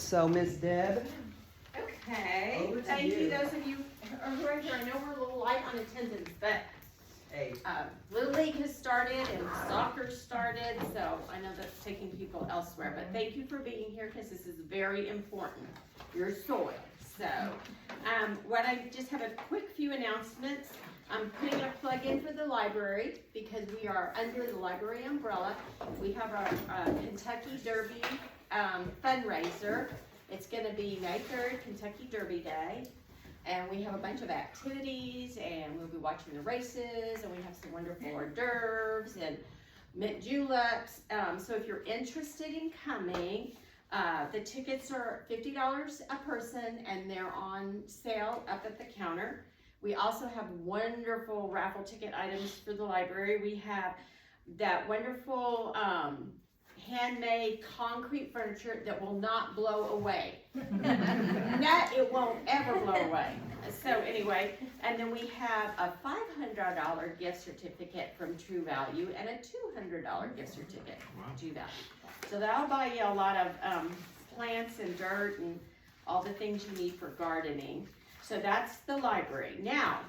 So Ms. Deb, Okay, over to thank you, you. those of you who are here. I know we're a little light on attendance, but hey, Little League has started and soccer started, so I know that's taking people elsewhere, but thank you for being here because this is very important, your soil. So, what I just have a quick few announcements. I'm putting a plug in for the library because we are under the library umbrella. We have our Kentucky Derby fundraiser. It's gonna be May 3rd, Kentucky Derby Day. And we have a bunch of activities, and we'll be watching the races, and we have some wonderful hors d'oeuvres and mint juleps. So if you're interested in coming, the tickets are $50 a person, and they're on sale up at the counter. We also have wonderful raffle ticket items for the library. We have that wonderful handmade concrete furniture that will not blow away. It won't ever blow away. So anyway, and then we have a $500 gift certificate from True Value and a $200 gift certificate from True Value. So that'll buy you a lot of plants and dirt and all the things you need for gardening. So that's the library. Now,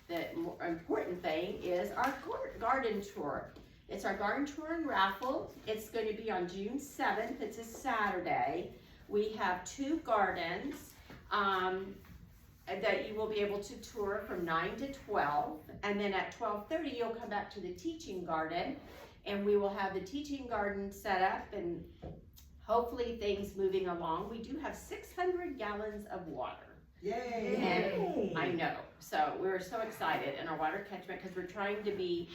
the more important thing is our garden tour. It's our garden tour and raffle. It's going to be on June 7th. It's a Saturday. We have 2 gardens that you will be able to tour from 9 to 12. And then at 12:30, you'll come back to the teaching garden. And we will have the teaching garden set up and hopefully things moving along. We do have 600 gallons of water. yay! And I know. So we're so excited in our water catchment because we're trying to be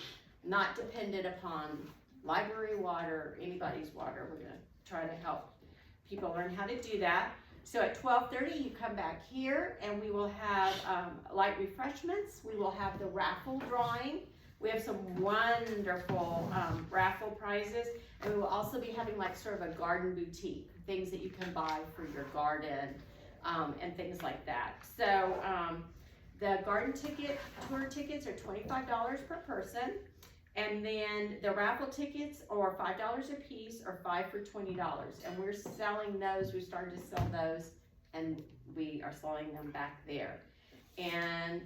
not dependent upon library water, anybody's water. We're gonna try to help people learn how to do that. So at 12:30, you come back here and we will have light refreshments. We will have the raffle drawing. We have some wonderful raffle prizes. And we will also be having like sort of a garden boutique, things that you can buy for your garden and things like that. So the garden tour tickets are $25 per person. And then the raffle tickets are $5 a piece or 5 for $20. And we're selling those, we started to sell those and we are selling them back there. And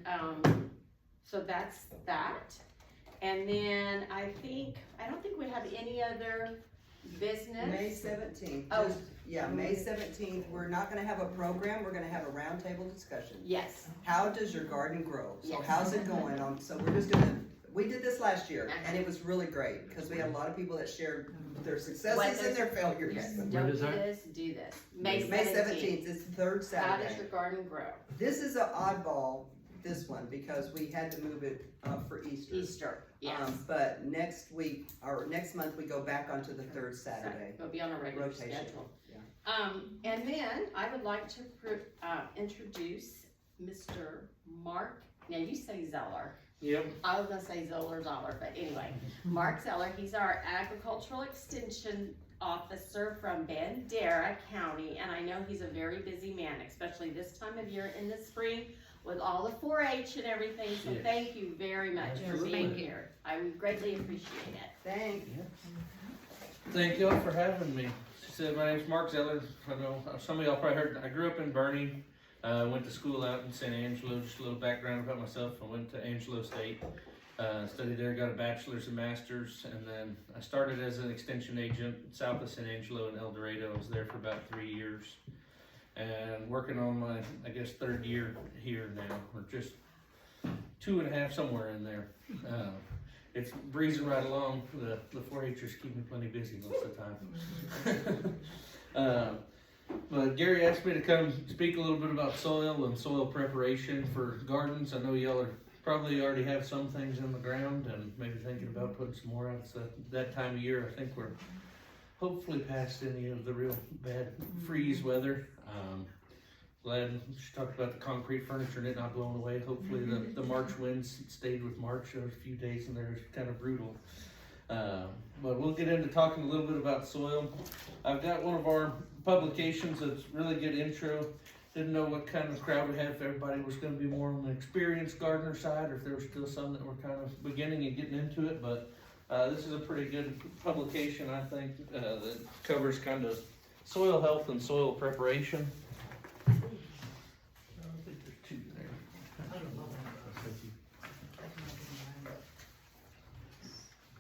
so that's that. And then I don't think we have any other business. May 17th. Oh. May 17th. We're not gonna have a program, we're gonna have a roundtable discussion. Yes. How does your garden grow? So Yes. how's it going on? So we're just gonna, we did this last year and it was really great because we had a lot of people that shared their successes and their failures. Yes. Where Don't is do that? this, do this. May May 17th. 17th, it's the third How does Saturday. your garden grow? This is an oddball, this one, because we had to move it for Easter. Easter, yes. But next week, or next month, we go back onto the third Saturday. It'll be on a regular Rotation. schedule. Yeah. And then I would like to introduce Mr. Mark, now you say Zoeller. Yep. I was gonna say Zoeller, but anyway, Mark Zoeller, he's our agricultural extension officer from Bandera County, and I know he's a very busy man, especially this time of year in the spring with all the 4-H and everything, so Yes. Thank you very much for Absolutely. being here. I would greatly appreciate it. Thanks. Thank y'all for having me. She said, my name's Mark Zoeller. I know some of y'all probably heard, I grew up in Bernie. Went to school out in San Angelo. Just a little background about myself. I went to Angelo State, studied there, got a bachelor's and master's, and then I started as an extension agent south of San Angelo in El Dorado. I was there for about 3 years, and working on my, I guess, 3rd year here now, or just 2.5, somewhere in there. It's breezing right along. The 4-H'ers keep me plenty busy most of the time. But Gary asked me to come speak a little bit about soil and soil preparation for gardens. I know y'all are probably already have some things in the ground and maybe thinking about putting some more out. It's that time of year. I think we're hopefully past any of the real bad freeze weather. Glad she talked about the concrete furniture and it not blowing away. Hopefully the March winds stayed with March. There was a few days and there was kind of brutal. But we'll get into talking a little bit about soil. I've got one of our publications that's really good intro. Didn't know what kind of crowd we had, if everybody was going to be more on the experienced gardener side or if there were still some that were kind of beginning and getting into it. But this is a pretty good publication, I think, that covers kind of soil health and soil preparation. I think there's two there.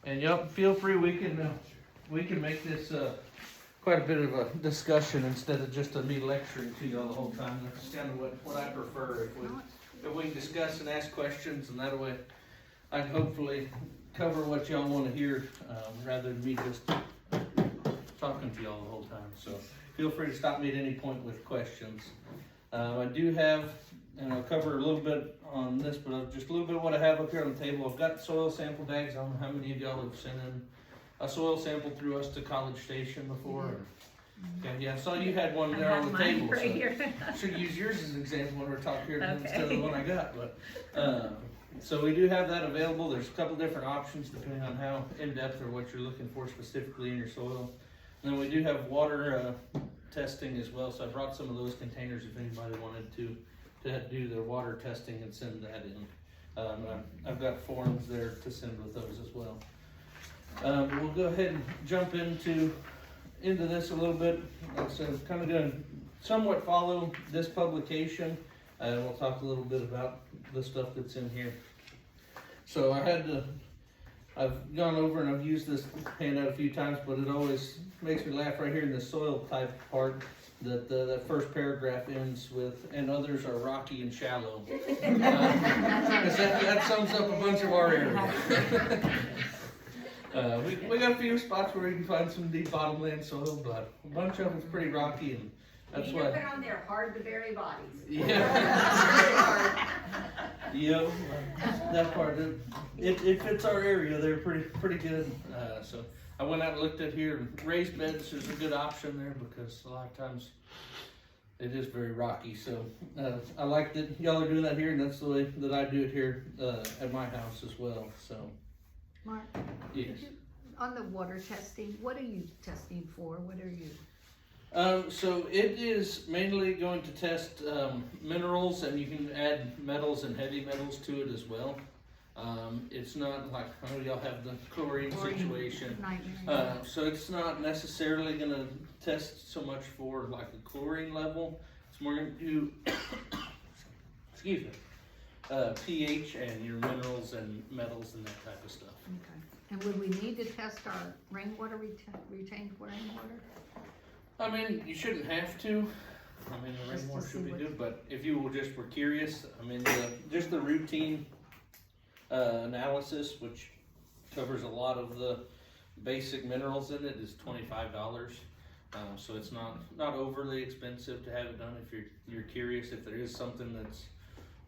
And yep, feel free, we can make this quite a bit of a discussion instead of just me lecturing to y'all the whole time. That's kind of what I prefer. If we can discuss and ask questions, and that way I can hopefully cover what y'all want to hear, rather than me just talking to y'all the whole time. So feel free to stop me at any point with questions. I do have, and I'll cover a little bit on this, but just a little bit of what I have up here on the table. I've got soil sample bags. I don't know how many of y'all have sent in a soil sample through us to College Station before. Okay, yeah, I saw you had one there on the table. Right So here. I should use yours as an example when we're talking here instead of the Okay. one I got. But so we do have that available. There's a couple different options depending on how in depth or what you're looking for specifically in your soil. And then we do have water testing as well. So I brought some of those containers if anybody wanted to do their water testing and send that in. I've got forms there to send with those as well. We'll go ahead and jump into this a little bit. So kind of going to somewhat follow this publication, and we'll talk a little bit about the stuff that's in here. So I've gone over and I've used this handout a few times, but it always makes me laugh right here in the soil type part that that first paragraph ends with, and others are rocky and shallow. 'Cause that sums up a bunch of our area. We got a few spots where we can find some deep bottomland soil, but a bunch of them's pretty rocky, and that's You why. put on there hard to bury bodies. Yeah. Yep. That part, it fits our area. They're pretty good. So I went out and looked at here. Raised beds is a good option there because a lot of times it is very rocky. So I like that y'all are doing that here, and that's the way that I do it here at my house as well. So. Mark, Yes. on the water testing, what are you testing for? What are you? So it is mainly going to test minerals, and you can add metals and heavy metals to it as well. It's not like, I know y'all have the chlorine situation. Nightmare. So it's not necessarily going to test so much for like the chlorine level. It's more going to do, excuse me, pH and your minerals and metals and that type of stuff. Okay. And would we need to test our rainwater, retained rainwater? I mean, you shouldn't have to. I mean, the Just to rainwater should see be what- good, but if you just were curious, I mean, just the routine analysis, which covers a lot of the basic minerals in it, is $25. So it's not overly expensive to have it done if you're curious if there is something that's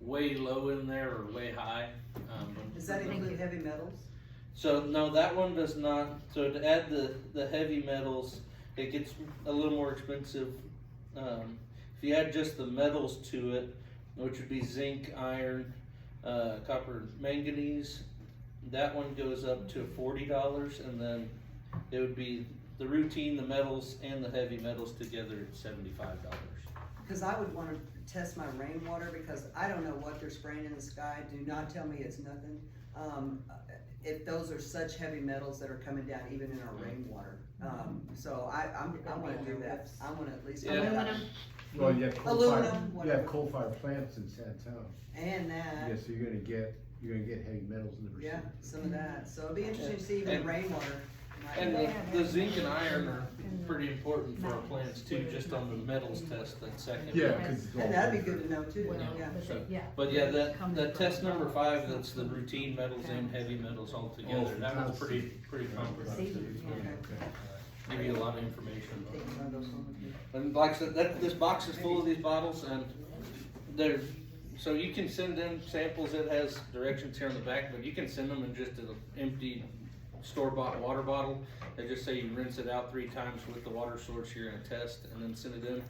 way low in there or way high. Does that include heavy metals? So no, that one does not. So to add the heavy metals, it gets a little more expensive. If you add just the metals to it, which would be zinc, iron, copper, manganese, that one goes up to $40, and then it would be the routine, the metals, and the heavy metals together at $75. Because I would want to test my rainwater because I don't know what they're spraying in the sky. Do not tell me it's nothing. If those are such heavy metals that are coming down even in our rainwater. So I want to do that. I want to at least. Yeah. Aluminum? Well, you have Aluminum, you have coal-fired plants in San Antonio. And that. Yes, so you're gonna get heavy metals in the Yeah, receipt. some of that. So it'd be interesting to see even And- rainwater. And the zinc and iron are pretty important for our plants too, just on the metals test, that second. Yeah, 'cause it's all. And that'd be good to know too. Well, Yeah. So, yeah. But yeah, that test number 5, that's the routine metals and heavy metals all together. That one's pretty comprehensive. Give you a lot of information. Take one of those home with you. And like I said, this box is full of these bottles, and they're, so you can send in samples. It has directions here on the back, but you can send them in just an empty store-bought water bottle. They just say you rinse it out 3 times with the water source you're gonna test, and then send it in.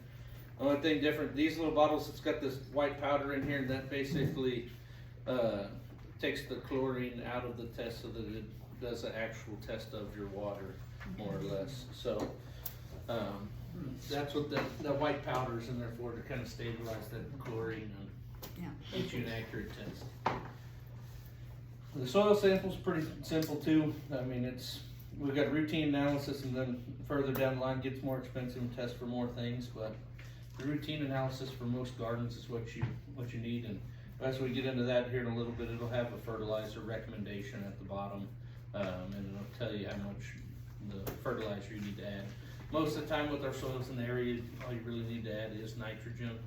The only thing different, these little bottles, it's got this white powder in here, and that basically takes the chlorine out of the test so that it does an actual test of your water, more or less. So that's what the white powder is in there for, to kind of stabilize that chlorine and get you an accurate test. The soil sample's pretty simple too. I mean, we've got routine analysis, and then further down the line gets more expensive and test for more things, but the routine analysis for most gardens is what you need, and as we get into that here in a little bit, it'll have a fertilizer recommendation at the bottom, and it'll tell you how much the fertilizer you need to add. Most of the time with our soils in the area, all you really need to add is nitrogen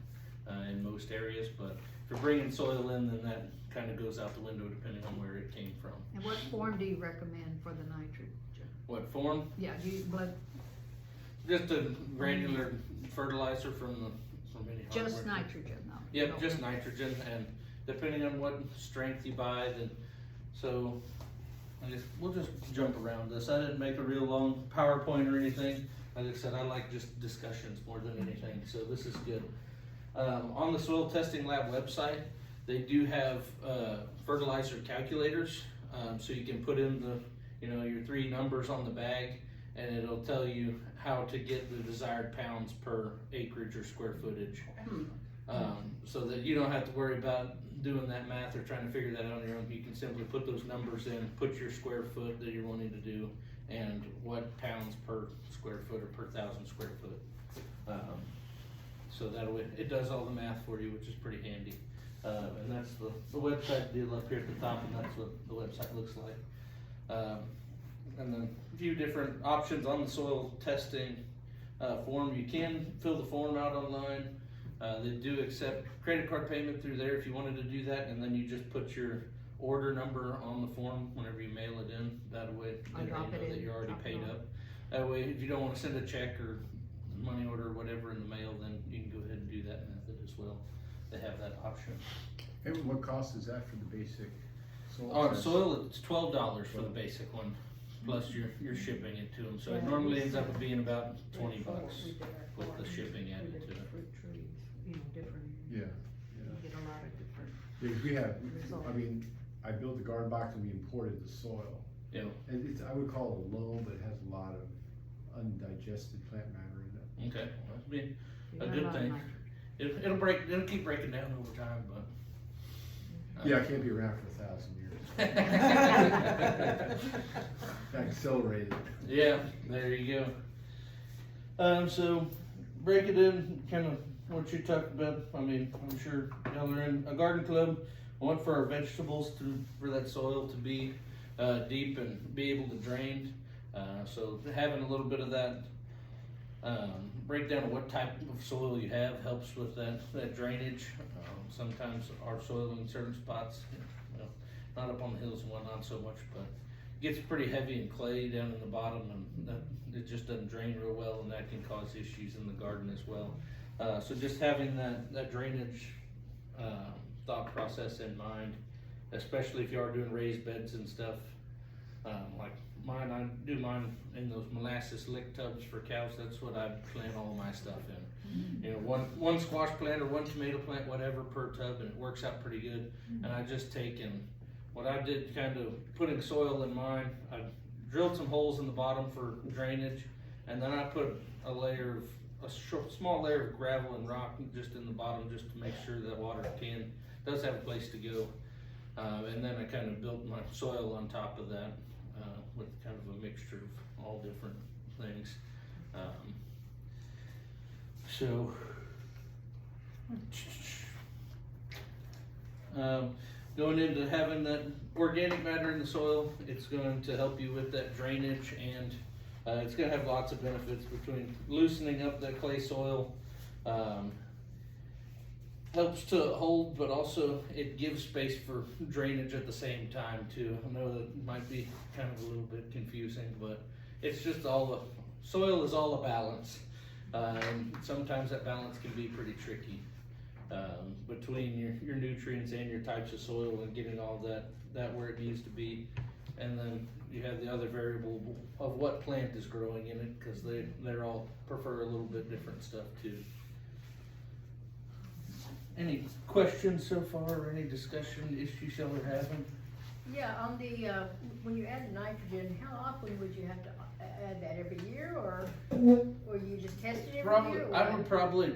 in most areas, but if you're bringing soil in, then that kind of goes out the window depending on where it came from. And what form do you recommend for the nitrogen? What form? Yeah, do you blood, Just a granular fertilizer from any hardware. just nitrogen though? Yep, No. just nitrogen, and depending on what strength you buy, then, so, we'll just jump around this. I didn't make a real long PowerPoint or anything. Like I said, I like just discussions more than anything, so this is good. On the Soil Testing Lab website, they do have fertilizer calculators, so you can put in your 3 numbers on the bag, and it'll tell you how to get the desired pounds per acreage or square footage. So that you don't have to worry about doing that math or trying to figure that out on your own. You can simply put those numbers in, put your square foot that you're wanting to do, and what pounds per square foot or per 1,000 square foot. So that way, it does all the math for you, which is pretty handy. And that's the website deal up here at the top, and that's what the website looks like. And then a few different options on the soil testing form. You can fill the form out online. They do accept credit card payment through there if you wanted to do that, and then you just put your order number on the form whenever you mail it in. That way, I drop it that in, you're already drop it paid on. up. That way, if you don't want to send a check or money order or whatever in the mail, then you can go ahead and do that method as well. They have that option. And what cost is that for the basic soil? On test? soil, it's $12 for the basic one, plus you're shipping it to them. So it normally ends up being about $20 with the shipping added to it. Fruit trees, different, Yeah, you get a lot of different. because we have, Results. I mean, I built the garden box and we imported the soil. Yeah. And I would call it a loam, but it has a lot of undigested plant matter in it. Okay, well, that'd be You a got good lot of thing. nitrogen. It'll keep breaking down over time, but. Yeah, I can't be around for 1,000 years. Accelerated. Yeah, there you go. So break it in, kind of what you talked about. I mean, I'm sure y'all are in a garden club. I want for our vegetables for that soil to be deep and be able to drain. So having a little bit of that breakdown of what type of soil you have helps with that drainage. Sometimes our soil in certain spots, not up on the hills and whatnot so much, but it gets pretty heavy and clay down in the bottom, and it just doesn't drain real well, and that can cause issues in the garden as well. So just having that drainage thought process in mind, especially if you are doing raised beds and stuff, like mine, I do mine in those molasses lick tubs for cows. That's what I plant all my stuff in. One squash plant or one tomato plant, whatever, per tub, and it works out pretty good. And I just taken what I did, kind of putting soil in mine. I drilled some holes in the bottom for drainage, and then I put a small layer of gravel and rock just in the bottom, just to make sure that water does have a place to go. And then I kind of built my soil on top of that with kind of a mixture of all different things. Going into having that organic matter in the soil, it's going to help you with that drainage, and it's going to have lots of benefits between loosening up that clay soil. Helps to hold, but also it gives space for drainage at the same time too. I know that might be kind of a little bit confusing, but it's just soil is all a balance. And sometimes that balance can be pretty tricky between your nutrients and your types of soil, and getting all that where it needs to be. And then you have the other variable of what plant is growing in it, because they're all prefer a little bit different stuff too. Any questions so far, or any discussion issues y'all are having? Yeah, on the, when you add nitrogen, how often would you have to add that, every year, or you just test it every year? I would probably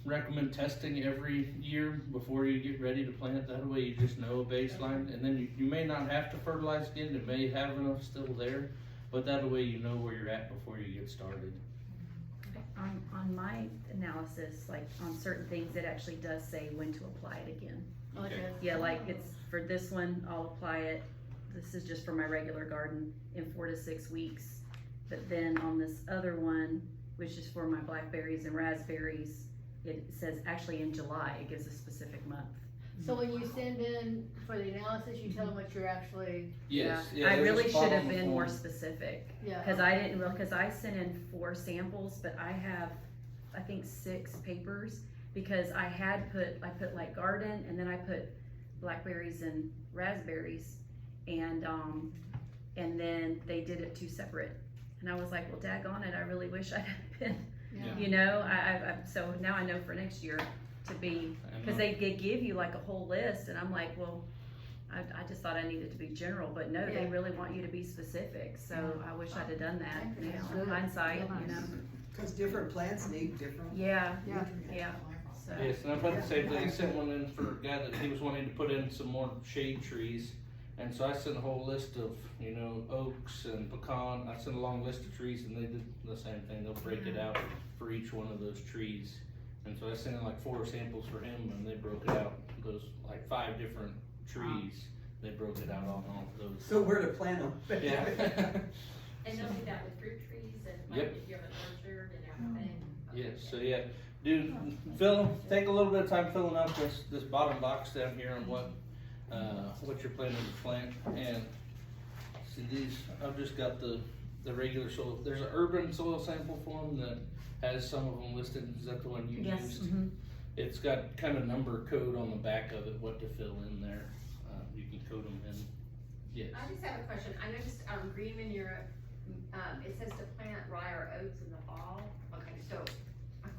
recommend testing every year before you get ready to plant. That way you just know a baseline, and then you may not have to fertilize again. It may have enough still there, but that way you know where you're at before you get started. On my analysis, like on certain things, it actually does say when to apply it again. Okay. Yeah, like it's, for this one, I'll apply it, this is just for my regular garden, in 4 to 6 weeks. But then on this other one, which is for my blackberries and raspberries, it says actually in July, it gives a specific month. So when you send in for the analysis, you tell them what you're actually, Yes, I there's a really spot should have on the been more form. specific. yeah. Cause I didn't cause I sent in 4 samples, but I have, I think 6 papers, because I put like garden, and then I put blackberries and raspberries, and then they did it 2 separate. And I was like, well, daggone it, I really wish I had been, Yeah. you know, so now I know for next year to be, cause they give you like a whole list, and I'm like, well, I just thought I needed to be general, but no, they Yeah. really want you to be specific, so I wish I'd have done that, Thank you. now, Good. hindsight, Real you know, nice. Cause different plants need different. yeah, Yeah. yeah, so. Yes, and I've had the same thing. I sent one in for a guy that he was wanting to put in some more shade trees. And so I sent a whole list of, you know, oaks and pecan. I sent a long list of trees, and they did the same thing. They'll break it out for each one of those trees. And so I sent in like 4 samples for him, and they broke it out, those like 5 different trees. They broke it out on all of those. So where to plant them? Yeah. And they'll do that with fruit trees and Yep. like if you have an orchard and everything. Yes, so yeah, dude, take a little bit of time filling out this bottom box down here on what you're planning to plant. And see these, I've just got the regular soil. There's an urban soil sample form that has some of them listed. Is that the one you Yes, used? mhm. It's got kind of number code on the back of it, what to fill in there. You can code them in. Yes. I just have a question. I noticed, Greenman, it says to plant rye or oats in the fall. Okay, so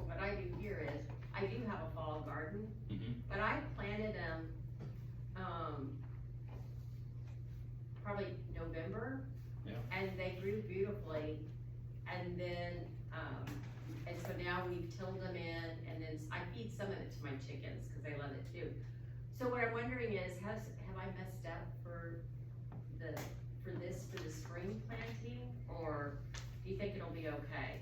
what I do here is, I do have a fall garden, Mhm. but I planted them, probably November. Yeah. And they grew beautifully, and then, and so now we've tilled them in, and then I feed some of it to my chickens, cause they love it too. So what I'm wondering is, have I messed up for the spring planting, or do you think it'll be okay?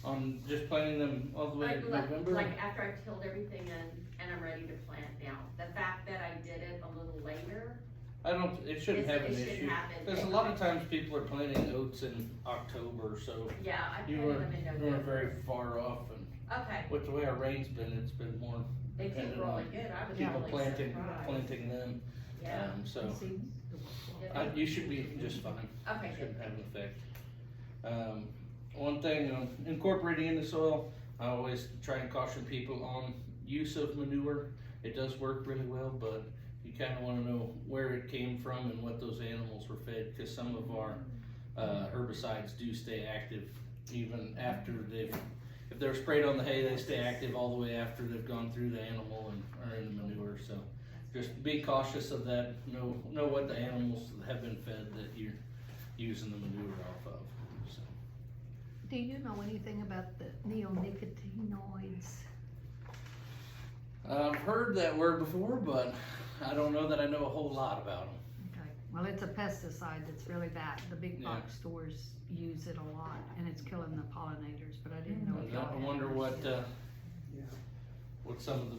On just planting them all the way to November? Like after I've tilled everything in and I'm ready to plant now, the fact that I did it a little later, it shouldn't have an it shouldn't issue. happen. There's a lot of times people are planting oats in October, so Yeah, I you planted them in weren't November. very far off, and Okay, with the way our rain's been, it's been more they did dependent really on good, I was people really planting surprised. them. Yeah, So See? you should be just fine. okay, good. Shouldn't have an effect. One thing, incorporating in the soil, I always try and caution people on use of manure. It does work really well, but you kinda wanna know where it came from and what those animals were fed, cause some of our herbicides do stay active even after if they're sprayed on the hay, they stay active all the way after they've gone through the animal and are in the manure, so just be cautious of that, know what the animals have been fed that you're using the manure off of, so. Do you know anything about the neonicotinoids? I've heard that word before, but I don't know that I know a whole lot about them. Okay, well, it's a pesticide that's really bad. The big Yeah. box stores use it a lot, and it's killing the pollinators, but I didn't know if y'all I had wonder those what, yet. what some of the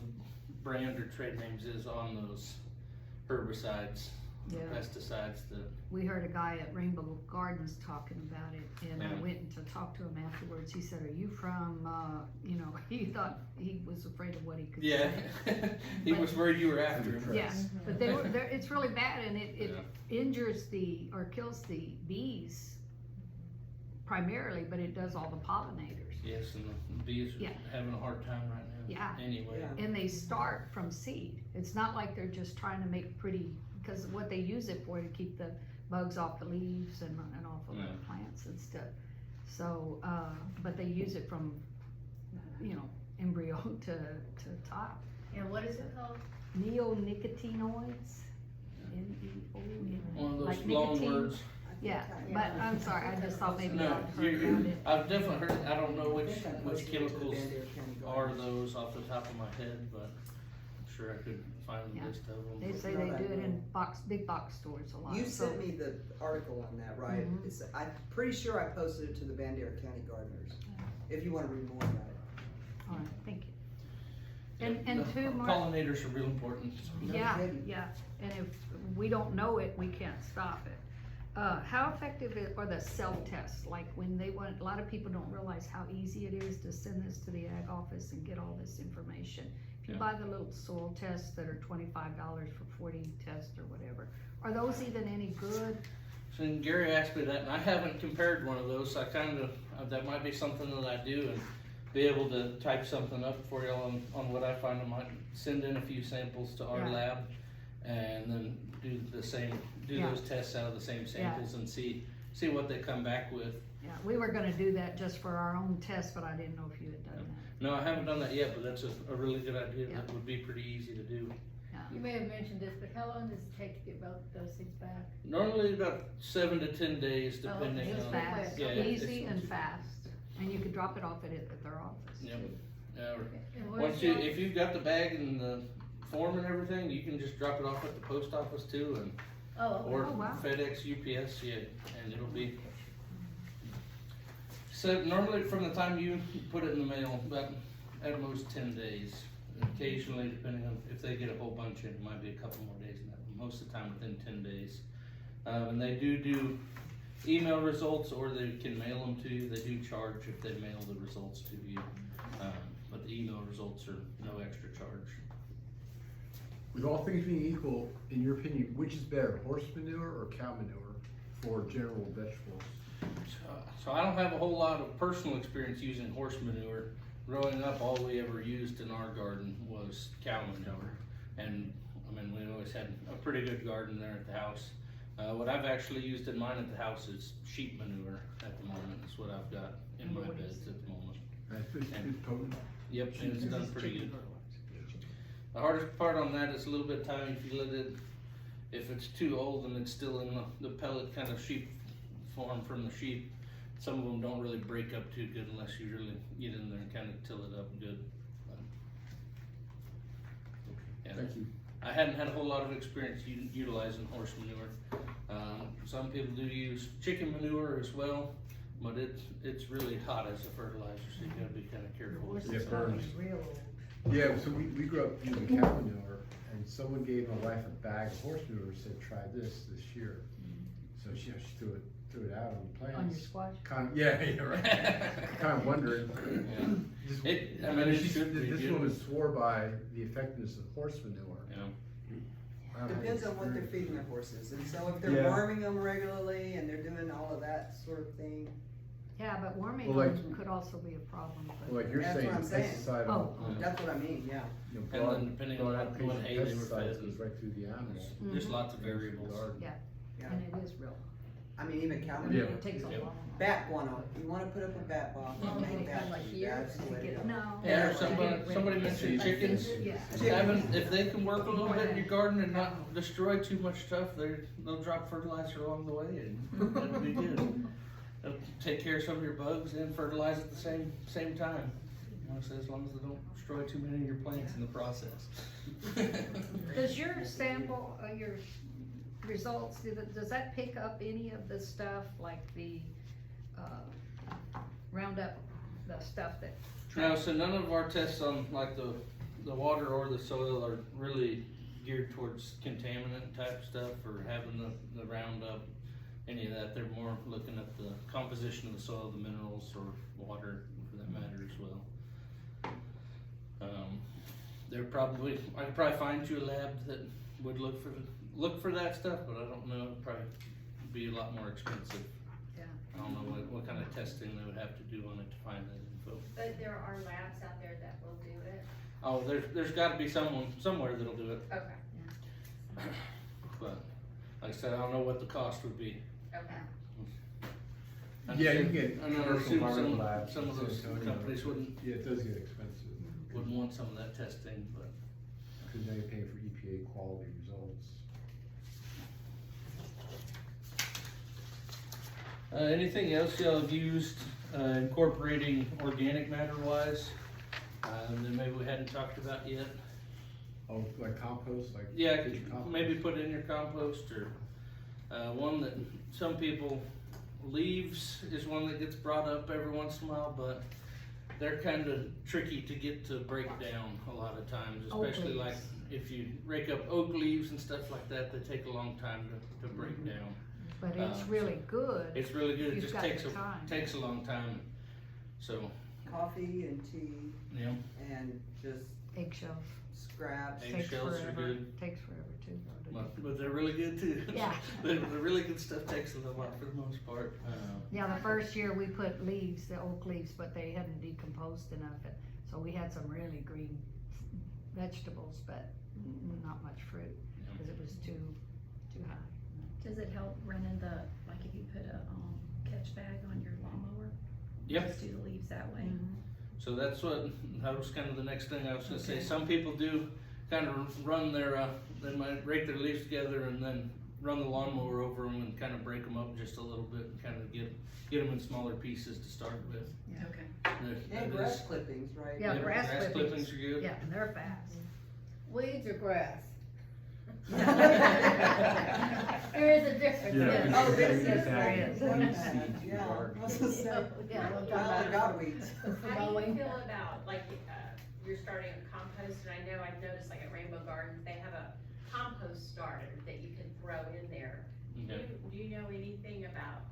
brand or trade names is on those herbicides, Yeah. pesticides that, We heard a guy at Rainbow Gardens talking about it, and I Yeah. went to talk to him afterwards. He said, are you from, he thought, he was afraid of what he could yeah. say. He was worried you were after him. Yeah, but it's really bad, and it Yeah. injures or kills the bees primarily, but it does all the pollinators. Yes, and the bees are Yeah. having a hard time right now. Yeah. Anyway. Yeah. And they start from seed. It's not like they're just trying to make pretty, because what they use it for, to keep the bugs off the leaves and off of Yeah. the plants and stuff. So, but they use it from, embryo to top. And what is it called? Neonicotinoids. N-E-O-N. One of those Like long nicotine. words. Yeah, but I'm sorry, I just thought maybe No, I'd heard about it. I've definitely heard, I don't know I think I which posted it to the chemicals Bandera County are Gardens. those off the top of my head, but I'm sure I could find a Yeah. list of them. They say No, they I do it in know. big box stores a lot. You so- sent me the article on that, right? Mhm. I'm pretty sure I posted it to the Bandera County Gardeners, if you wanna read more about it. All right, thank you. Yeah, And the two more. pollinators are real important. No Yeah, kidding. yeah, and if we don't know it, we can't stop it. How effective are the self-tests? Like when they want, a lot of people don't realize how easy it is to send this to the ag office and get all this information. If you Yeah. buy the little soil tests that are $25 for 40 tests or whatever, are those even any good? So and Gary asked me that, and I haven't compared one of those, so I kind of, that might be something that I do, and be able to type something up for y'all on what I find. I might send in a few samples to our Yeah. lab, and then do the same, Yeah. those tests out of the same samples and see what they come back with. Yeah, we were gonna do that just for our own test, but I didn't know if you had done that. No, I haven't done that yet, but that's a really good idea. Yeah. That would be pretty easy to do. You may have mentioned this, but how long does it take to get both those things back? Normally about 7 to 10 days, Oh, depending It's on. fast, Yeah, it's- easy and fast, and you could drop it off at their office. Yep. Yeah, or- And what once is you, your- if you've got the bag and the form and everything, you can just drop it off at the post office too, and Oh, okay. or Oh, wow. FedEx, UPS, yeah, and it'll be. So normally from the time you put it in the mail, about at most 10 days. Occasionally, depending on if they get a whole bunch in, it might be a couple more days than that. Most of the time within 10 days. And they do email results, or they can mail them to you. They do charge if they mail the results to you. But the email results are no extra charge. With all things being equal, in your opinion, which is better, horse manure or cow manure for general vegetables? So I don't have a whole lot of personal experience using horse manure. Growing up, all we ever used in our garden was cow manure. And, I mean, we always had a pretty good garden there at the house. What I've actually used in mine at the house is sheep manure at the moment. That's what I've got in my beds at the moment. It's potent. Yep, and it's done pretty good. The hardest part on that is a little bit of time if you let it, if it's too old and it's still in the pellet kind of sheep form from the sheep. Some of them don't really break up too good unless you really get in there and kind of till it up good. Yeah. Thank you. I hadn't had a whole lot of experience utilizing horse manure. Some people do use chicken manure as well, but it's really hot as a fertilizer, so you gotta be kind of careful. with Yeah, it. burns. Real. Yeah, so we grew up using cow manure, and someone gave my wife a bag of horse manure and said, try this year. So she threw it out on the plants. On your squash? Yeah, right. Kind of wondering. Yeah. Just- It- I I mean, mean, it should be this good. woman swore by the effectiveness of horse manure. Yeah. I don't have Depends on what they're experience. feeding their horses, and so if they're Yeah. worming them regularly and they're doing all of that sort of thing, Yeah, but worming Well, like- them could also be a problem, but. Well, like you're That's saying, what I'm saying. pesticide Oh. on, that's what I mean, yeah. you know, And broad, then depending on broad what application hay they were pesticides fed. goes right through the animal. There's lots of variables. Yeah, Yeah. and it is real. I mean, even cow I mean, manure. Yeah. it takes a Yep. long. Bat guano, you wanna put up a bat bomb, Oh, make they bat come like food, here? that's the way to go. No. Yeah, or to somebody, get rid somebody of it. mentioned chickens. Yeah. Having, if they can work a little bit in your garden and not destroy too much stuff, they'll drop fertilizer along the way and it'll be good. They'll take care of some of your bugs and fertilize at the same time. You know, so as long as they don't destroy too many of your plants in the process. Does your sample, your results, does that pick up any of the stuff like the, Roundup, the stuff that? No, so none of our tests on like the water or the soil are really geared towards contaminant type stuff or having the Roundup, any of that. They're more looking at the composition of the soil, the minerals, or water for that matter as well. I could probably find you a lab that would look for that stuff, but I don't know, it'd probably be a lot more expensive. Yeah. I don't know what kind of testing they would have to do on it to find that info. But there are labs out there that will do it. Oh, there's gotta be someone somewhere that'll do it, Okay, but like I said, I don't know what the cost would be. okay. I Yeah, you assume- get I know, I commercial assume environmental labs some of in those San Antonio. companies wouldn't Yeah, it does get expensive, want some of that testing, but. because now you're paying for EPA quality results. Anything else y'all have used, incorporating organic matter wise, that maybe we hadn't talked about yet? Oh, like compost, like? Yeah, kitchen compost? maybe put in your compost or, one that some people, leaves is one that gets brought up every once in a while, but they're kinda tricky to get to break down a lot of times, Oak especially like leaves. if you rake up oak leaves and stuff like that, they take a long time to break down. But it's really good. It's really good, it You've just got takes the time. takes a long time, so, Coffee and tea yeah. and just Eggshells. scraps. Egg Takes shells are forever. good. Takes forever too. though, to do. But they're really good too. Yeah. The really good stuff takes a lot for the most part. Yeah, the first year we put leaves, the oak leaves, but they hadn't decomposed enough, and so we had some really green vegetables, but not much fruit, cause it was too high. Does it help running the, like if you put a, catch bag on your lawnmower? Yep. Just do the leaves that way? So that was kind of the next thing I was gonna say. Okay. Some people do kind of run their, they might rake their leaves together and then run the lawnmower over them and kind of break them up just a little bit and kind of get them in smaller pieces to start with. Okay. And grass clippings, right? Yeah, grass clippings. are good. Yeah, and they're fast. Weeds or grass? Yeah. There is a difference. Yeah. Oh, we this just is add right. weed seed to Yeah, I garden. was gonna say, Yeah, we'll talk well, I about got weeds. How do you feel about, like, you're starting a compost, and I know I've noticed, like, at Rainbow Gardens, they have a compost starter that you can throw in there. Okay. Do you know anything about,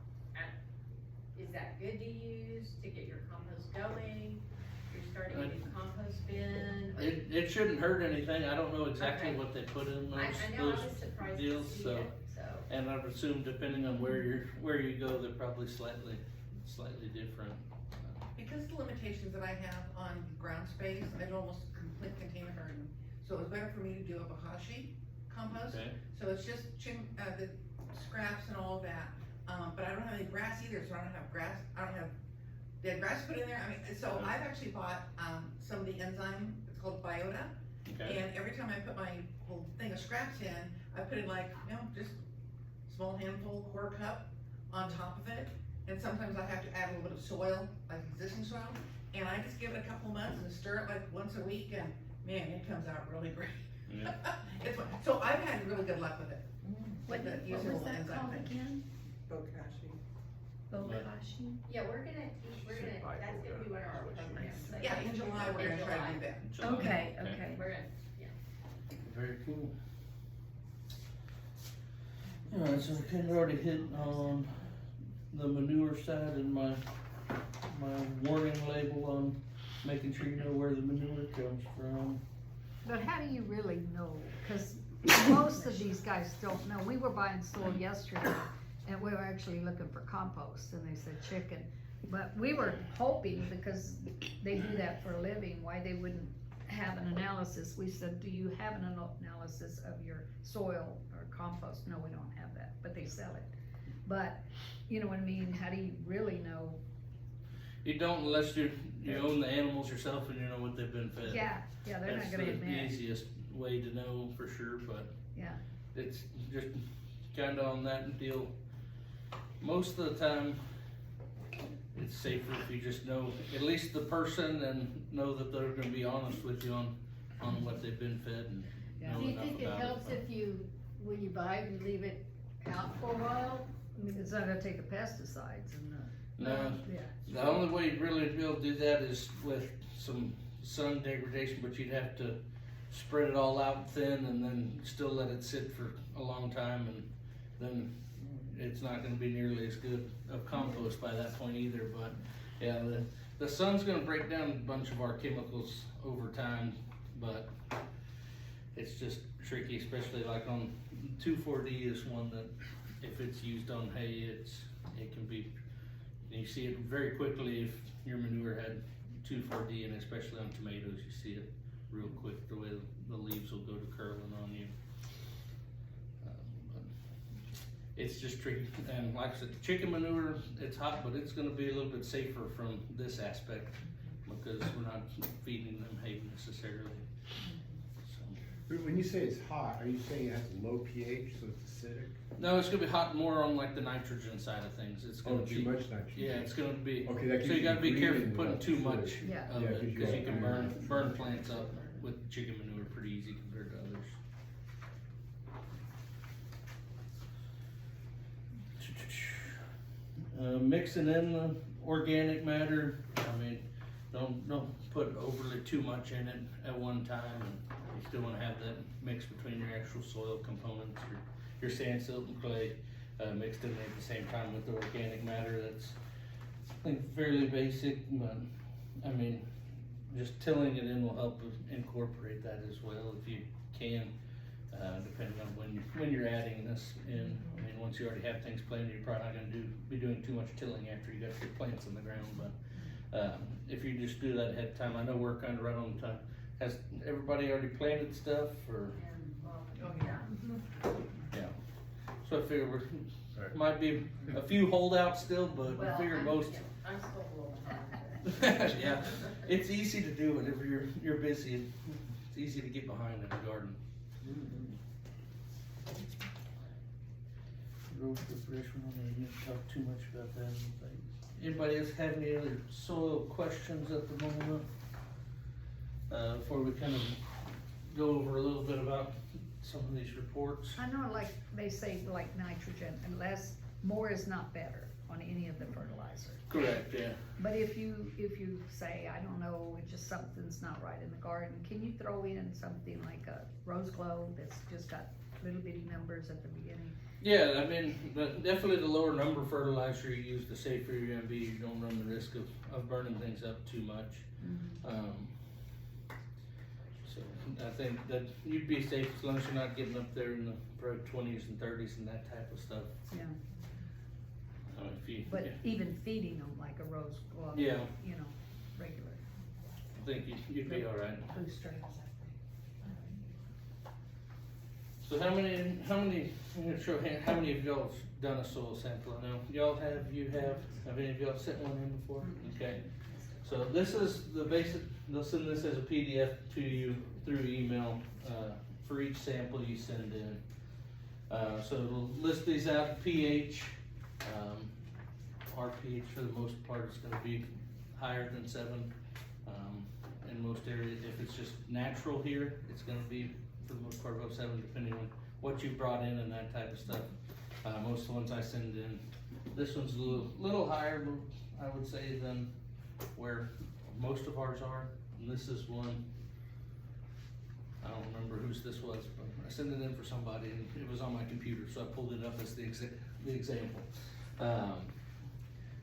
is that good to use to get your compost going? You're starting a new compost bin? or- It shouldn't hurt anything. I don't know exactly Okay. what they put in I know, I those was surprised to deals, see so. it, so. And I would assume depending on where you go, they're probably slightly different. Because of the limitations that I have on ground space, I do almost complete container garden. So it was better for me to do a bokashi compost. Okay. So it's just the scraps and all of that. But I don't have any grass either, so I don't have grass, I don't have dead grass put in there. I mean, so I've actually bought, some of the enzyme, it's called biota. Okay. And every time I put my whole thing of scraps in, I put in like, just small handful, quarter cup on top of it. And sometimes I have to add a little bit of soil, like existing soil. And I just give it a couple months and stir it like once a week, and man, it comes out really great. Yeah. So I've had really good luck with it. What The was usable that enzyme called thing. again? Bokashi. Bokashi? Yeah, that's gonna be one of our programs. like, Yeah, in July, we're gonna try to do that. July. Okay, okay. We're gonna, Very cool. Alright, so I kinda already hit on the manure side and my warning label on making sure you know where the manure comes from. But how do you really know? Cause most of these guys don't know. We were buying soil yesterday and we were actually looking for compost and they said chicken. But we were hoping, because they do that for a living, why they wouldn't have an analysis. We said, do you have an analysis of your soil or compost? No, we don't have that, but they sell it. But, you know what I mean? How do you really know? You don't unless you own the animals yourself and you know what they've been fed. Yeah, they're not That's gonna the admit. easiest way to know for sure, but. Yeah. It's just kinda on that deal. Most of the time, it's safer if you just know, at least the person, and know that they're gonna be honest with you on what they've been fed and Yeah. know Do you enough think it about helps if you, when you buy it, you leave it out for a while? I mean, it's not gonna take the pesticides and No, yeah. the only way you'd really be able to do that is with some sun degradation, but you'd have to spread it all out thin and then still let it sit for a long time, and then it's not gonna be nearly as good of compost by that point either. But yeah, the sun's gonna break down a bunch of our chemicals over time, but it's just tricky, especially like on 2,4-D is one that if it's used on hay, it can be, you see it very quickly if your manure had 2,4-D, and especially on tomatoes, you see it real quick, the way the leaves will go to curling on you. But it's just tricky, and like I said, chicken manure, it's hot, but it's gonna be a little bit safer from this aspect, because we're not feeding them hay necessarily. So. When you say it's hot, are you saying it has a low pH, so it's acidic? No, it's gonna be hot more on like the nitrogen side of things. It's gonna Oh, be too much nitrogen? yeah, it's gonna be. Okay, that gives So you gotta be green careful and putting not too acidic. much Yeah. of Yeah, it 'cause you because you got can green. burn plants up with chicken manure pretty easy compared to others. Mixing in the organic matter. I mean, don't put overly too much in it at one time, and you still want to have that mix between your actual soil components, your sand, silt, and clay mixed in there at the same time with the organic matter. That's, I think, fairly basic, but I mean, just tilling it in will help incorporate that as well if you can, depending on when you're adding this in. I mean, once you already have things planted, you're probably not gonna be doing too much tilling after you got your plants in the ground, but if you just do that ahead of time, I know we're kind of right on time. Has everybody already planted stuff, or? Oh, yeah. Yeah. So I figure Right. might be a few holdouts still, but I figure most. I'm still a little behind. Yeah, it's easy to do whenever you're busy. It's easy to get behind in the garden. Growth refreshment, I don't need to talk too much about that. I don't think. Anybody else have any other soil questions at the moment? Before we kind of go over a little bit about some of these reports. I know, like, they say like nitrogen, more is not better on any of the fertilizer. Correct, yeah. But if you say, I don't know, it just something's not right in the garden, can you throw in something like a rose glow that's just got little bitty numbers at the beginning? Yeah, I mean, definitely the lower number fertilizer you use, the safer you're gonna be. You don't run the risk of burning things up too much. So I think that you'd be safe as long as you're not getting up there in the probably 20s and 30s and that type of stuff. Yeah. But Even feeding them like a rose glow, yeah, you know, regular I think you'd be all right. booster. So how many? I'm gonna show how many of y'all have done a soil sample? I know y'all have. Have any of y'all sent one in before? Okay. So this is the basic. They'll send this as a PDF to you through email for each sample you send in. So it'll list these out, pH. Our pH for the most part is going to be higher than 7. In most areas, if it's just natural here, it's going to be for the most part above 7, depending on what you brought in and that type of stuff. Most of the ones I send in, this one's a little higher, I would say, than where most of ours are. And this is one, I don't remember whose this was, but I sent it in for somebody and it was on my computer, so I pulled it up as the example.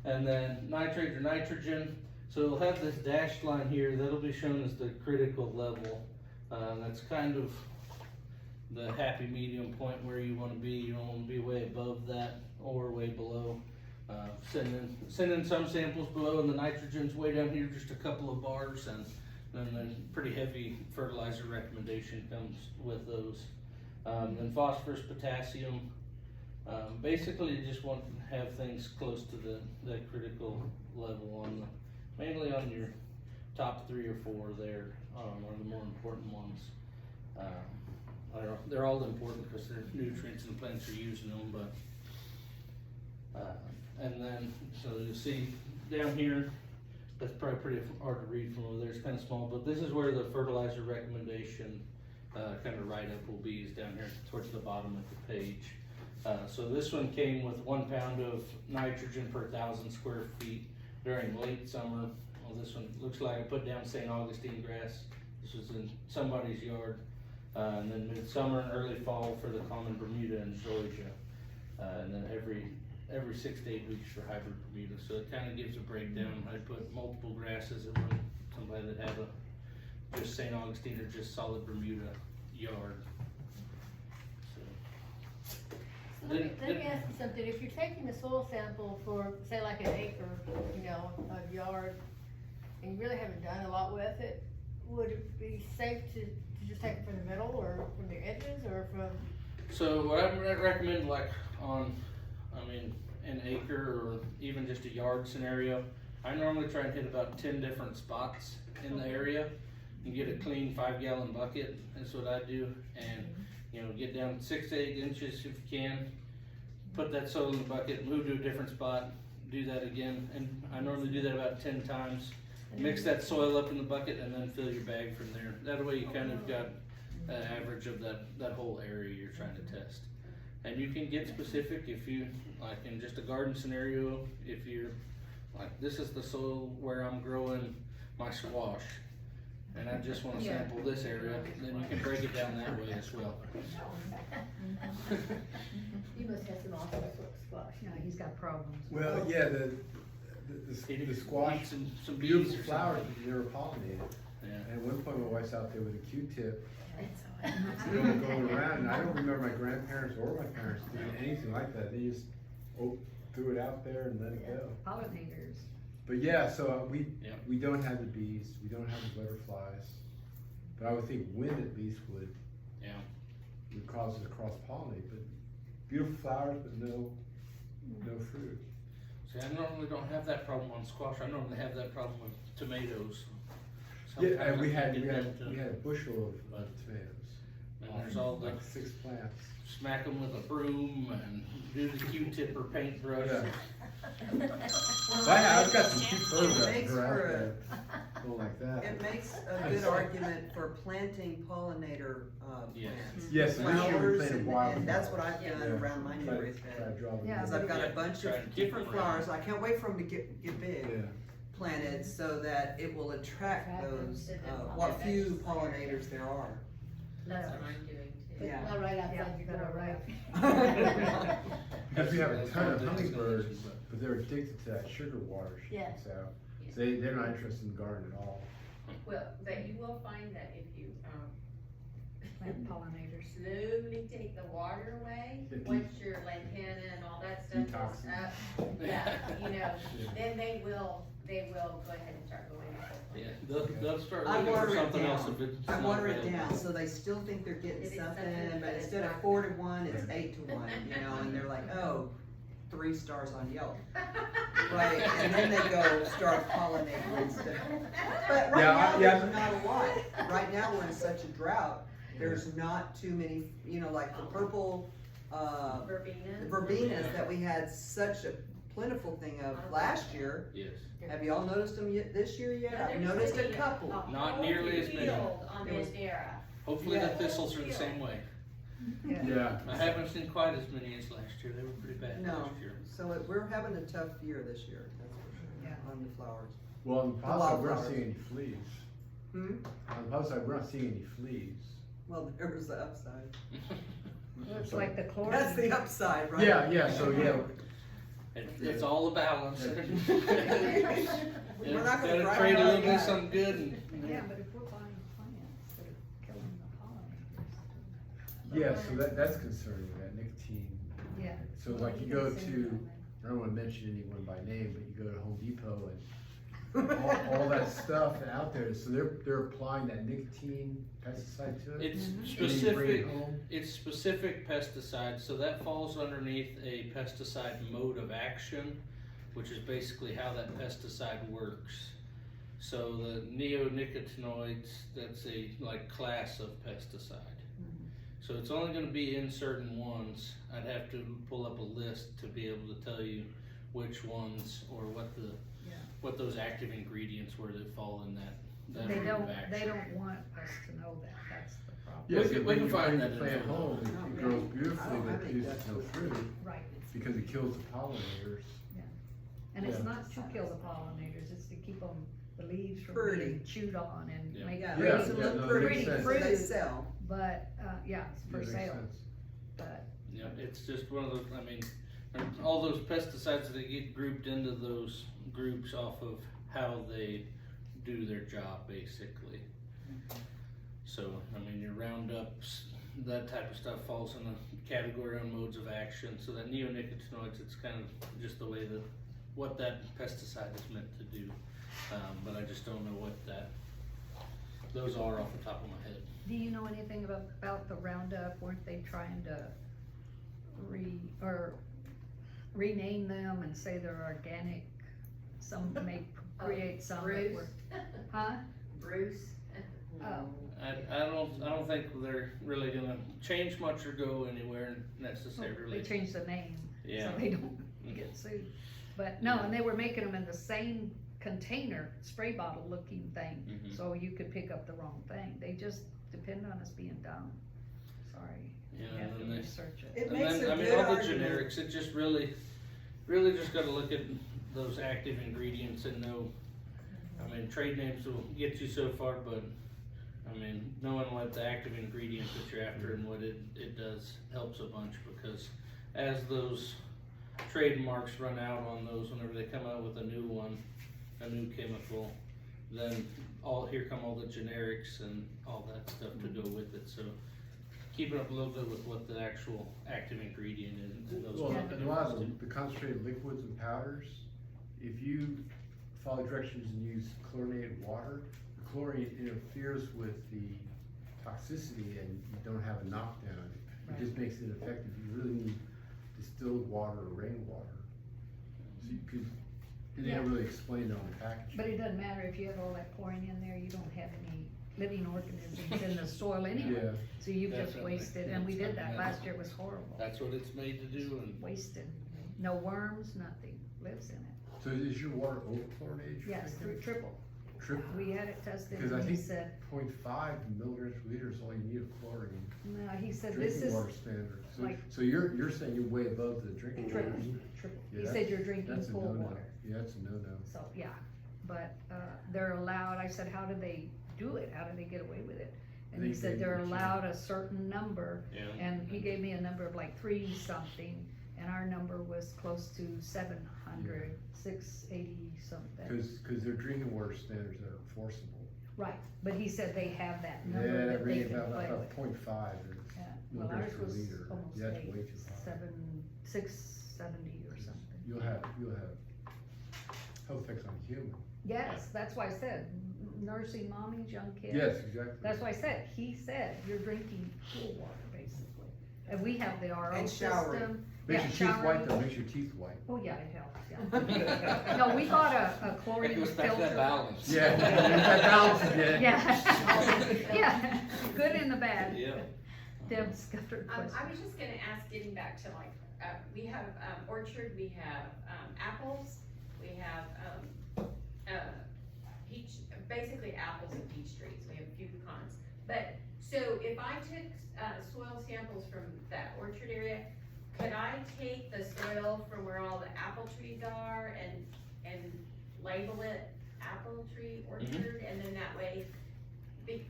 And then nitrate or nitrogen, so it'll have this dashed line here, that'll be shown as the critical level. That's kind of the happy medium point where you want to be. You don't want to be way above that or way below. Send in some samples below, and the nitrogen's way down here, just a couple of bars, and then the pretty heavy fertilizer recommendation comes with those. Then phosphorus, potassium. Basically, you just want to have things close to the critical level mainly on your top 3 or 4 there, are the more important ones. They're all important because they're nutrients and plants are using them, but and then so you'll see down here, that's probably pretty hard to read from over there, it's kind of small, but this is where the fertilizer recommendation kind of write-up will be, is down here towards the bottom of the page. So this one came with 1 pound of nitrogen per 1,000 square feet during late summer. Well, this one looks like I put down St. Augustine grass. This was in somebody's yard. And then midsummer and early fall for the common Bermuda and Georgia. And then every 6 to 8 weeks for hybrid Bermuda. So it kind of gives a breakdown. I put multiple grasses in one, somebody that had just St. Augustine or just solid Bermuda yard. Let me ask you something, if you're taking a soil sample for, say, like an acre, of yard, and you really haven't done a lot with it, would it be safe to just take it from the middle, or from the edges, or from? So what I recommend, like an acre or even just a yard scenario, I normally try and hit about 10 different spots in the area. You get a clean 5-gallon bucket, that's what I do, and, you know, get down 6 to 8 inches if you can. Put that soil in the bucket, move to a different spot, do that again, and I normally do that about 10 times. Mix that soil up in the bucket and then fill your bag from there. That way you kind of got an average of that whole area you're trying to test. And you can get specific if you, like in just a garden scenario, if you're, like this is the soil where I'm growing my squash, and I just wanna sample this area, then you can break it down that way as well. You must have some awesome squash. Yeah, he's got problems. Well, yeah, the squash, Some beautiful bees or flowers, something. but they're pollinated. Yeah. And at one point, my wife's out there with a Q-tip, going around, and I don't remember my grandparents or my parents doing anything like that. They just threw it out there and let it go. Pollinators. But yeah, so Yeah. we don't have the bees, we don't have the butterflies, but I would think wind at least would cause it to cross-pollinate, but beautiful flowers, but no fruit. See, I normally don't have that problem on squash, I normally have that problem with tomatoes. Yeah, and Sometimes we I had can get them to- a bushel of tomatoes. And there's all the, Like 6 plants. smack them with a broom and do the Q-tip or paintbrush. Yeah. I've got some cute photos It of makes her out for there, going like that. It makes a good argument for planting pollinator, Yes. plants. Yes, and this year we Flowers, planted and wildflowers. that's what I've done Yeah. around my Try neighborhood. to draw them Yeah, in. Cause I've got a Yeah, bunch try to of keep different them around. flowers, I can't wait for them to get big, Yeah. planted, so that it will attract Attract them those, to the what few pollinators. pollinators there are. That's what I'm doing too. Yeah. Not right outside Yeah, your door, right? Because we have a ton of That's hummingbirds, but- but they're addicted to that sugar water she Yeah. puts out. So they're not interested in the garden at all. Well, but you will find that if you, Plant pollinators. slowly take the water away, The once your lantana and all that stuff is Detoxing. up, yeah, you know, Yeah. then they will go ahead and start going. Yeah, they'll start I looking for water it something else down. if it's I not water it available. down, so they still think they're getting It is something, something, but but it's instead of not. 4 to 1, it's 8 to 1, you know, and they're like, oh, 3 stars on Yelp. Right, and then they go start pollinating and stuff. But right Yeah, now, yeah. there's not a lot. Right now, we're in such a drought, there's not too many, you know, like the purple, Verbenas. verbenas that we had such a plentiful thing of last year. Yes, Have y'all noticed them yet, this year yet? Yeah, I've there's noticed a many. couple. Not nearly as many. Field on There was- Bandera. hopefully the Yeah. thistles are the same way. Yeah. I haven't seen quite as many as last year, they were pretty bad No. last year. So we're having a tough year this year, that's for sure, Yeah. on the flowers. Well, on the positive, we're not wildflowers. seeing any fleas. Hmm? On the positive, we're not seeing any fleas. Well, there was the upside. Looks like the That's chlorine. the upside, right? Yeah, so yeah. It's all a balance. We're not gonna Gotta grind trade a on little bit that. of something good and. Yeah, but if we're buying plants that are killing the pollinators. Yeah, so that's concerning, that nicotine. Yeah. So like you go to, I don't wanna mention anyone by name, but you go to Home Depot and all that stuff out there, so they're applying that nicotine pesticide to it. It's and then you bring it specific, home. it's specific pesticide, so that falls underneath a pesticide mode of action, which is basically how that pesticide works. So the neonicotinoids, that's a like class of pesticide. So it's only gonna be in certain ones. I'd have to pull up a list to be able to tell you which ones or what those active ingredients were that fall in that They mode don't, of action. they don't want us to know that, that's the problem. Yeah, We so can- we when can you find bring that the plant info. home, it grows beautifully, I but think produces that's no what- fruit, Right, because it kills the pollinators. and it's Yeah. not to kill the pollinators, it's to keep them, the leaves from Pretty. being chewed on and Yeah. make Yeah, Yeah, makes them yeah, look no, it pretty, makes sense. so they sell. But, yeah, it's for It makes sale, sense. but, Yeah, it's just one of those, I mean, and all those pesticides that get grouped into those groups off of how they do their job, basically. So, I mean, your Roundups, that type of stuff falls in the category on modes of action, so that neonicotinoids, it's kind of just the way that, what that pesticide is meant to do. But I just don't know what those are off the top of my head. do you know anything about the Roundup, weren't they trying to rename them and say they're organic? Some may create some that Bruce. were, huh? Bruce. I don't think they're really gonna change much or go anywhere necessarily. They changed the name, Yeah. so they don't get sued. But no, and they were making them in the same container, spray bottle looking thing, Mhm. so you could pick up the wrong thing. They just depend on us being dumb. Sorry. Yeah, You have to and then research it. It And makes then, a I mean, good all the argument. generics, it just really just gotta look at those active ingredients and know, I mean, trade names will get you so far, but, I mean, knowing what the active ingredient that you're after and what it does helps a bunch, because as those trademarks run out on those, whenever they come out with a new one, a new chemical, then here come all the generics and all that stuff to go with it, so keeping up a little bit with what the actual active ingredient is and those. Well, what the a lot of difference the concentrated liquids and powders, if you follow directions and use chlorinated water, the chlorine interferes with the toxicity and you don't have a knockdown. It just makes it effective. You really need distilled water or rainwater. So you could, they Yeah. didn't really explain it on the package. But it doesn't matter if you have all that chlorine in there, you don't have any living organisms in the soil anyway. Yeah, So you've just Definitely. wasted, and we did that last year, it was horrible. That's what it's made to do, and Wasted. No worms, nothing lives in it. so is your water over-chlorinated? Yes, triple. Triple? We had it tested Because I and he think said, 0.5 milligrams per liter is all you need of chlorine. no, he said this Drinking is water standard. So, like- so you're saying you're way above the drinking water? triple, triple. He Yeah, said you're drinking That's a pool no-no. water. Yeah, that's a no-no. So, yeah, but, they're allowed, I said, how do they do it? How do they get away with it? And he They said they're give you- allowed a certain number, yeah. and he gave me a number of like 3 something, and our number was close to 700, 680 something. Cause they're drinking water standards that are enforceable. Right, but he said they have that Yeah, number that that they range can about, play about with. 0.5 is Yeah, well, milligrams ours per was liter. almost Yeah, that's eight, way too high. 670 or something. You'll have health effects on human. Yes, that's why I said, nursing mommies, young kids. Yes, exactly. That's why I said, he said, you're drinking pool water, basically. And we have the RO And showering. system. Makes Yeah, your teeth white showering. though, makes your teeth white. Oh, yeah, it helps, yeah. No, we bought a chlorine It goes back to filter. that balance. Yeah, that balance again. Yeah, yeah, good and the bad. Yeah. Deb's got her question. I was just gonna ask, getting back to like, we have, orchard, we have, apples, we have, peach, basically apples and peach trees, we have a few pecans. But, so if I took, soil samples from that orchard area, could I take the soil from where all the apple trees are and label it apple tree orchard, and then that way, it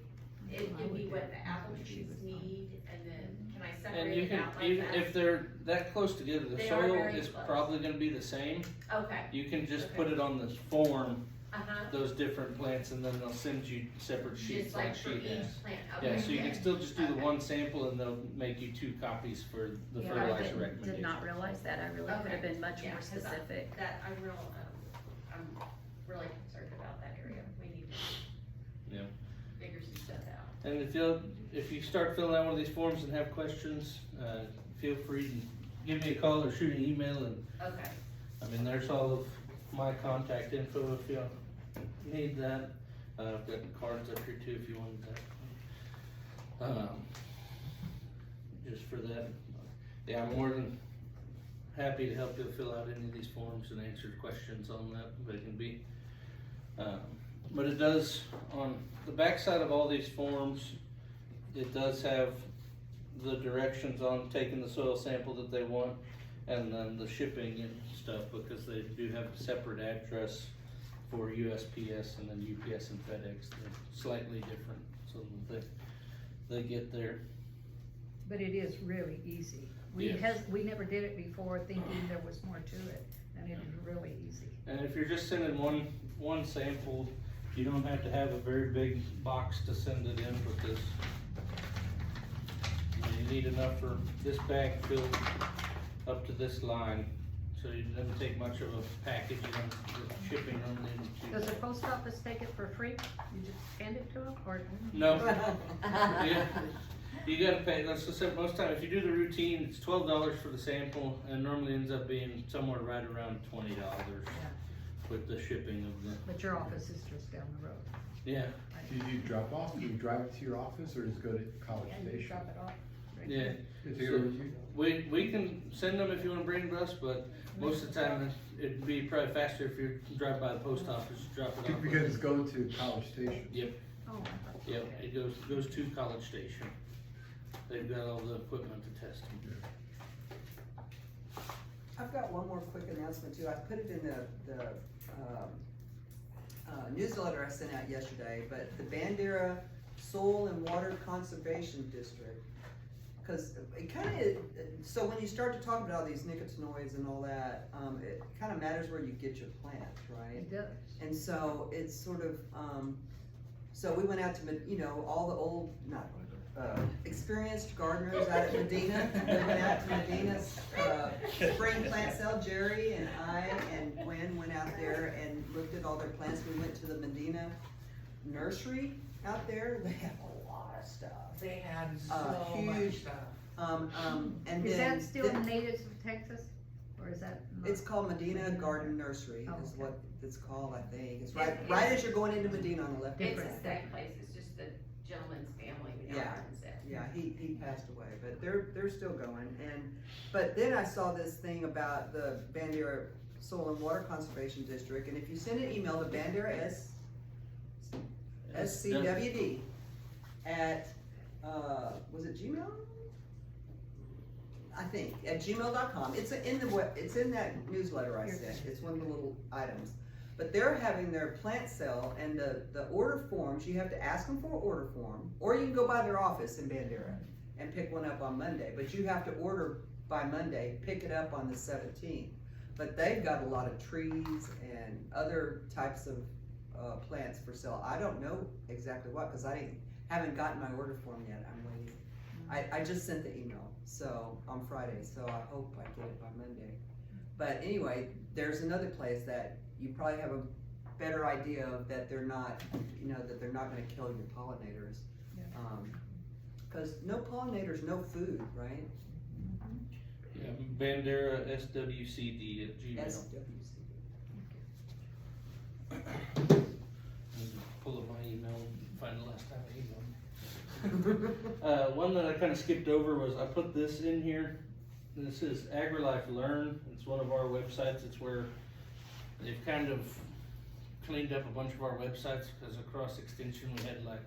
can be what the apple trees need, and then can I And separate you it can, out like even that? if they're that close together, the They are soil very is close. probably gonna be the same. Okay, You can just Okay. put it on this form, uh-huh, those different plants, and then they'll send you separate sheets just like like for she each has. plant, Yeah, okay. so you can still just do the Okay. one sample and they'll make you 2 copies for the Yeah, I fertilizer did recommendation. not realize that, I really could have Okay. been much Yeah, more 'cause I- specific. That, I'm really concerned about that area, we need to Yeah. figure some stuff out. And if you start filling out one of these forms and have questions, feel free to give me a call or shoot an email, and Okay, I mean, there's all of my contact info if you need that. I've got cards up here too if you wanted that. Just for that. Yeah, I'm more than happy to help you fill out any of these forms and answer questions on that. They can be. But it does, on the backside of all these forms, it does have the directions on taking the soil sample that they want, and then the shipping and stuff, because they do have a separate address for USPS and then UPS and FedEx. They're slightly different, so that they get there. But it is really easy. Yes. We never did it before thinking there was more to it, and it is really easy. And if you're just sending one sample, you don't have to have a very big box to send it in, because you need enough for this bag filled up to this line. So it doesn't take much of a package, the shipping normally isn't Does too. the post office take it for free? You just hand it to them, or? No, you gotta pay, that's just it, most time, if you do the routine, it's $12 for the sample, and normally ends up being somewhere right around $20 with the shipping of the. But your office is just down the road. Yeah, Do you drop off, do you drive it to your office, or just go to College And you Station? drop it off. yeah. They take it over to you? We can send them if you wanna bring them to us, but most of the time, it'd be probably faster if you drive by the post office, drop it off. Because it's going to College Station. Yep, Oh, yep, it goes to College Station. They've got all the equipment to test them. I've got one more quick announcement too. I put it in the newsletter I sent out yesterday, but the Bandera Soil and Water Conservation District. Cause it kinda, so when you start to talk about all these nicotinoids and all that, it kinda matters where you get your plants, right? it does. And so it's sort of, so we went out to, all the old, not, experienced gardeners out at Medina. We went out to Medina's, spring plant sale. Jerry and I and Gwen went out there and looked at all their plants. We went to the Medina nursery out there. They have a lot of stuff. They had so huge- much stuff. And Is then. that still natives of Texas, or is that? It's called Medina Garden Nursery Oh, is okay. what it's called, I think. It's right as you're going into Medina on the left. It's hand the side. same place, it's just the gentleman's family we Yeah. don't it. Yeah, he passed away, but they're still going. But then I saw this thing about the Bandera Soil and Water Conservation District, and if you send an email to Bandera SCWD at, was it Gmail? I think, at gmail.com. It's in that newsletter I sent. It's one of the little items. But they're having their plant sale, and the order forms, you have to ask them for an order form, or you can go by their office in Bandera and pick one up on Monday. But you have to order by Monday, pick it up on the 17th. But they've got a lot of trees and other types of plants for sale. I don't know exactly what, because I haven't gotten my order form yet. I'm waiting. I just sent the email, so on Friday, so I hope I get it by Monday. But anyway, there's another place that you probably have a better idea of that they're not, that they're not gonna kill your pollinators. Cause no pollinators, no food, right? Yeah, Bandera SWCD at Gmail. SWC. Pull up my email and find the last time I emailed. One that I kinda skipped over was, I put this in here. This is AgriLife Learn. It's one of our websites. It's where they've kind of cleaned up a bunch of our websites, because across Extension we had like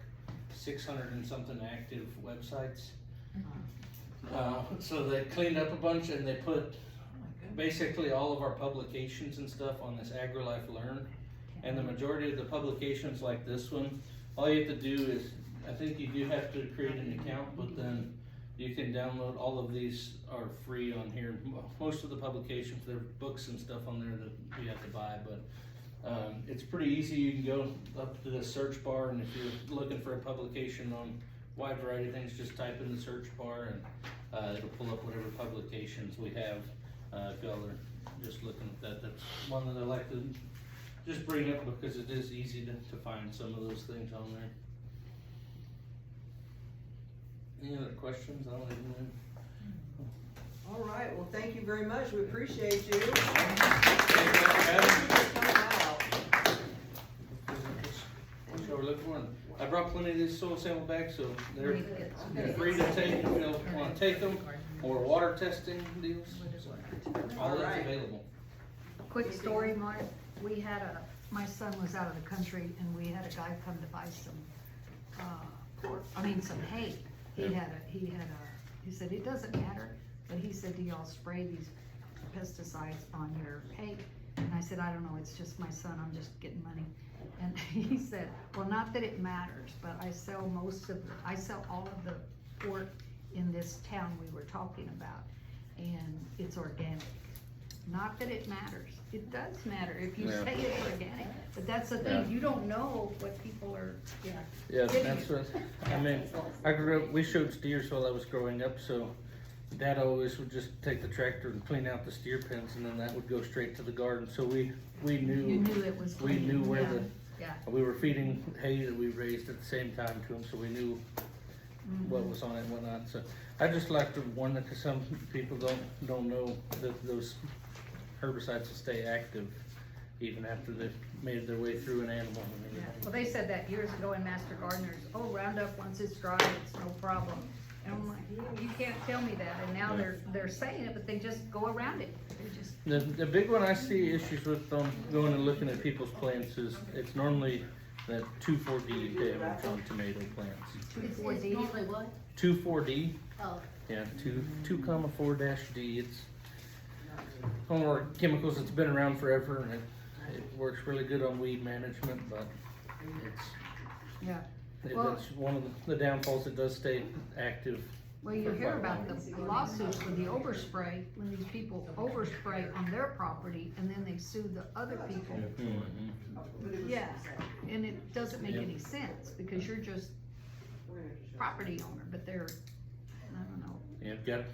600 and something active websites. So they cleaned up a bunch and they put basically all of our publications and stuff on this AgriLife Learn. And the majority of the publications like this one, all you have to do is, I think you do have to create an account, but then you can download. All of these are free on here. Most of the publications, there are books and stuff on there that you have to buy, but it's pretty easy. You can go up to the search bar, and if you're looking for a publication on a wide variety of things, just type in the search bar and it'll pull up whatever publications we have. If y'all are just looking at that, that's one that I like to just bring up, because it is easy to find some of those things on there. Any other questions? I don't even know. All right, well, thank you very much. We appreciate you. That's what we're looking for. I brought plenty of these soil sample bags, so they're free to take if you want to take them, or water testing deals. All that's available. Quick story, Mark, my son was out of the country and we had a guy come to buy some hay. He said, it doesn't matter, but he said, do y'all spray these pesticides on your hay? And I said, I don't know, it's just my son, I'm just getting money. And he said, well, not that it matters, but I sell all of the pork in this town we were talking about, and it's organic. Not that it matters, it does matter if you say it's organic, but that's the thing, you don't know what people are, Yeah, that's what, I mean, we showed steers while I was growing up, so Dad always would just take the tractor and clean out the steer pens, and then that would go straight to the garden, so we you knew, knew it was we clean. knew where Yeah. we were feeding hay that we raised at the same time to them, so we knew what was on it and whatnot, so I just like to warn that, because some people don't know that those herbicides will stay active even after they've made their way through an animal and Yeah, everything. well, they said that years ago in Master Gardeners, oh, Roundup, once it's dry, it's no problem. And I'm like, you can't tell me that, and now they're saying it, but they just go around it, they just. The big one I see issues with them going and looking at people's plants is, it's normally that 2,4-D damage on tomato plants. It's normally what? 2,4-D, Oh, yeah, 2,4-D, it's one of our chemicals that's been around forever, and it works really good on weed management, but it's, Yeah. Well- that's one of the downfalls. It does stay active. Well, you hear about the lawsuits with the overspray, when these people overspray on their property, and then they sue the other people. Mhm. Yeah, and it doesn't make Yeah. any sense, because you're just property owner, but they're, I don't know, Yeah, gotta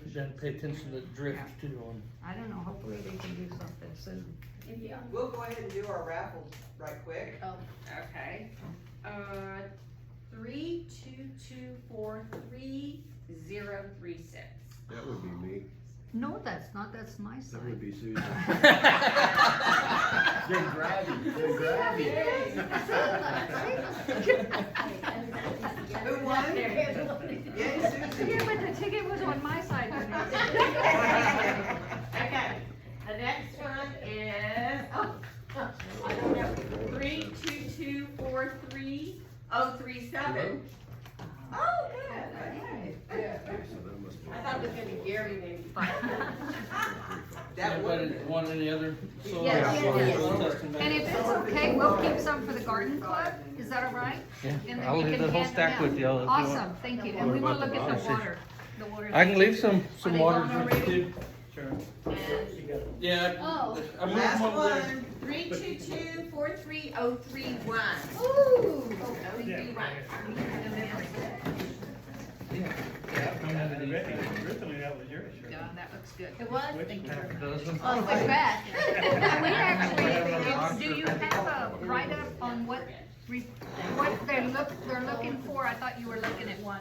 pay attention to drift too on. I don't know, hopefully they can do something soon. We'll go ahead and do our raffle right quick. Okay. 32243-036. That would be me. No, that's not, that's my That side. would be Susan. They're grabbing, they're grabbing. Who won? Yay, Susie. Yeah, but the ticket was on my side. Okay, the next one is, I don't know, 32243-037. Oh, good. So that must be. I thought it was gonna be Gary maybe. That Anybody one, want any other soil? Yes, soil yes. testing? And if it's okay, we'll keep some for the garden club, is that all right? Yeah, And then I'll we leave can the whole hand stack them out. with y'all if you want. Awesome, thank you, and we wanna look at the water, I can leave some Are they water gone drinks already? too. Sure. Yeah. Oh. I moved last them over there. one. 322-43031. ooh. 031. Originally, that was yours. Yeah, that looks good. It was? Thank you. Those ones? Oh, it's bad. We actually, do you have a write-up on what they're looking for? I thought you were looking at one.